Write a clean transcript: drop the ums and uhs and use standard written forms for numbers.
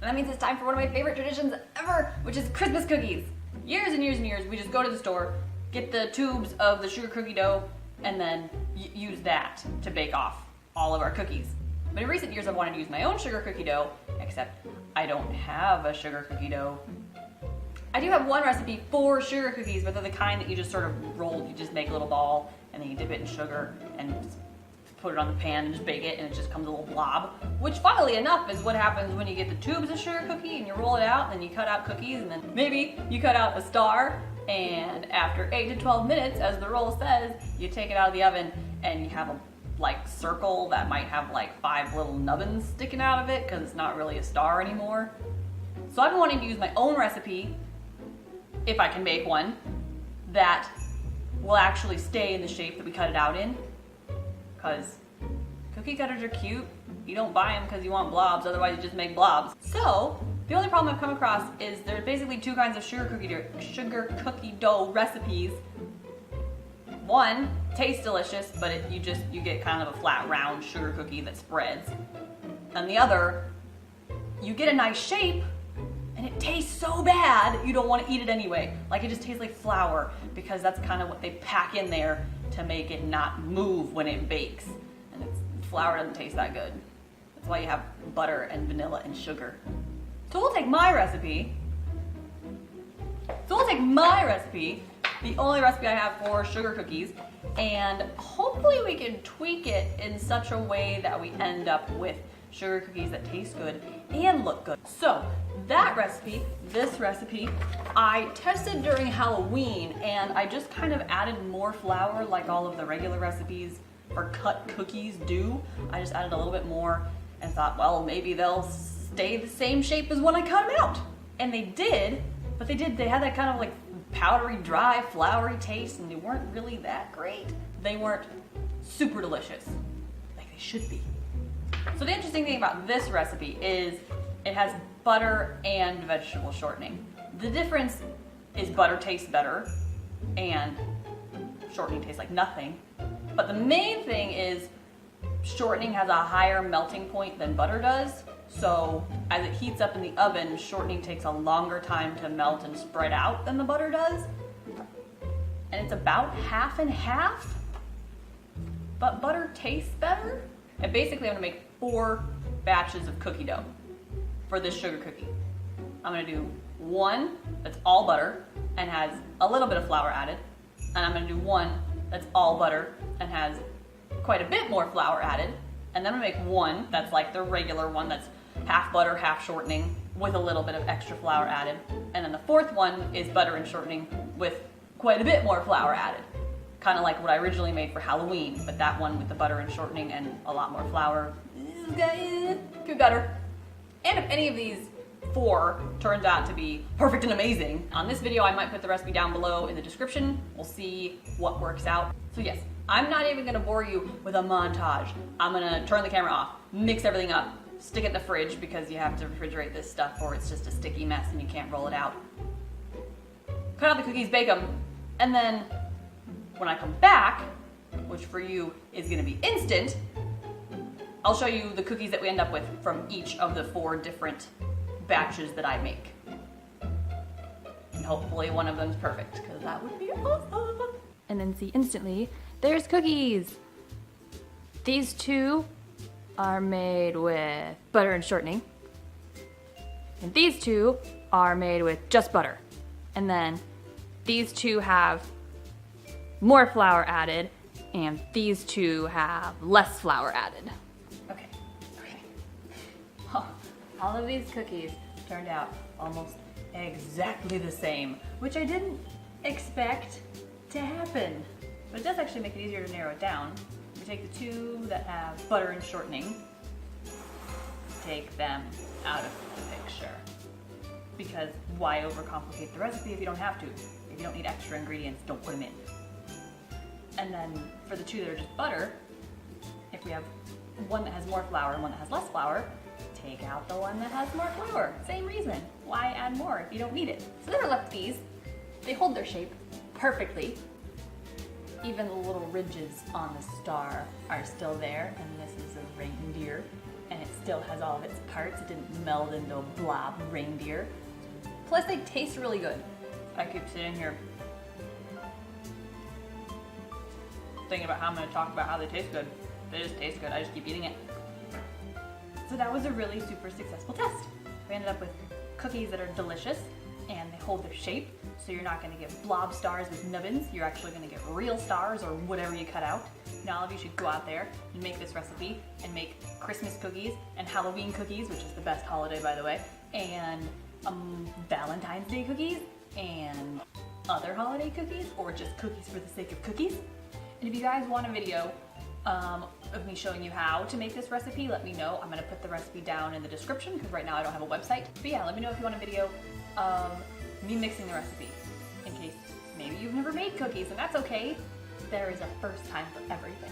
And that means it's time for one of my favorite traditions ever, which is Christmas cookies. Years and years and years, we just go to the store, get the tubes of the sugar cookie dough, and then use that to bake off all of our cookies. But in recent years, I've wanted to use my own sugar cookie dough, except I don't have a sugar cookie dough. I do have one recipe for sugar cookies, but they're the kind that you just sort of roll. You just make a little ball, and then you dip it in sugar, and just put it on the pan and just bake it, and it just comes a little blob. Which, funnily enough, is what happens when you get the tubes of sugar cookie, and you roll it out, and then you cut out cookies, and then maybe you cut out a star, and after 8 to 12 minutes, as the roll says, you take it out of the oven, and you have a circle that might have 5 little nubbins sticking out of it, because it's not really a star anymore. So I've been wanting to use my own recipe, if I can make one, that will actually stay in the shape that we cut it out in. Because cookie cutters are cute. You don't buy them because you want blobs, otherwise you just make blobs. So the only problem I've come across is there's basically 2 kinds of sugar cookie dough recipes. One tastes delicious, but you get kind of a flat round sugar cookie that spreads. And the other, you get a nice shape, and it tastes so bad you don't want to eat it anyway. It just tastes like flour, because that's kind of what they pack in there to make it not move when it bakes. And flour doesn't taste that good. That's why you have butter and vanilla and sugar. So we'll take my recipe, the only recipe I have for sugar cookies, and hopefully we can tweak it in such a way that we end up with sugar cookies that taste good and look good. So this recipe, I tested during Halloween, and I just kind of added more flour like all of the regular recipes for cut cookies do. I just added a little bit more and thought, well, maybe they'll stay the same shape as when I cut them out. And they did, but they had that kind of powdery, dry, floury taste, and they weren't really that great. They weren't super delicious, like they should be. So the interesting thing about this recipe is it has butter and vegetable shortening. The difference is butter tastes better and shortening tastes like nothing. But the main thing is shortening has a higher melting point than butter does. So as it heats up in the oven, shortening takes a longer time to melt and spread out than the butter does. And it's about half and half, but butter tastes better. And basically I'm gonna make 4 batches of cookie dough for this sugar cookie. I'm gonna do one that's all butter and has a little bit of flour added. And I'm gonna do one that's all butter and has quite a bit more flour added. And then I'm gonna make one that's like the regular one that's half butter, half shortening with a little bit of extra flour added. And then the 4th one is butter and shortening with quite a bit more flour added. Kind of like what I originally made for Halloween, but that one with the butter and shortening and a lot more flour. Good better. And if any of these 4 turns out to be perfect and amazing, on this video I might put the recipe down below in the description. We'll see what works out. So yes, I'm not even gonna bore you with a montage. I'm gonna turn the camera off, mix everything up, stick it in the fridge because you have to refrigerate this stuff or it's just a sticky mess and you can't roll it out. Cut out the cookies, bake them, and then when I come back, which for you is gonna be instant, I'll show you the cookies that we end up with from each of the 4 different batches that I make. And hopefully one of them's perfect, because that would be awesome. And then see instantly, there's cookies. These 2 are made with butter and shortening. And these 2 are made with just butter. And then these 2 have more flour added, and these 2 have less flour added. Okay. All of these cookies turned out almost exactly the same, which I didn't expect to happen. But it does actually make it easier to narrow it down. We take the 2 that have butter and shortening, take them out of the picture. Because why overcomplicate the recipe if you don't have to? If you don't need extra ingredients, don't put them in. And then for the 2 that are just butter, if we have one that has more flour and one that has less flour, take out the one that has more flour. Same reason. Why add more if you don't need it? So then we're left with these. They hold their shape perfectly. Even the little ridges on the star are still there, and this is a reindeer. and it still has all of its parts. It didn't meld into a blob reindeer. Plus they taste really good. I keep sitting here thinking about how I'm going to talk about how they taste good. They just taste good. I just keep eating it. So that was a really super successful test. We ended up with cookies that are delicious and they hold their shape, so you're not going to get blob stars with nubbins. You're actually going to get real stars or whatever you cut out. Now all of you should go out there and make this recipe and make Christmas cookies and Halloween cookies, which is the best holiday by the way, and Valentine's Day cookies and other holiday cookies, or just cookies for the sake of cookies. And if you guys want a video of me showing you how to make this recipe, let me know. I'm going to put the recipe down in the description because right now I don't have a website. But yeah, let me know if you want a video of me mixing the recipe, in case maybe you've never made cookies, and that's okay. There is a first time for everything.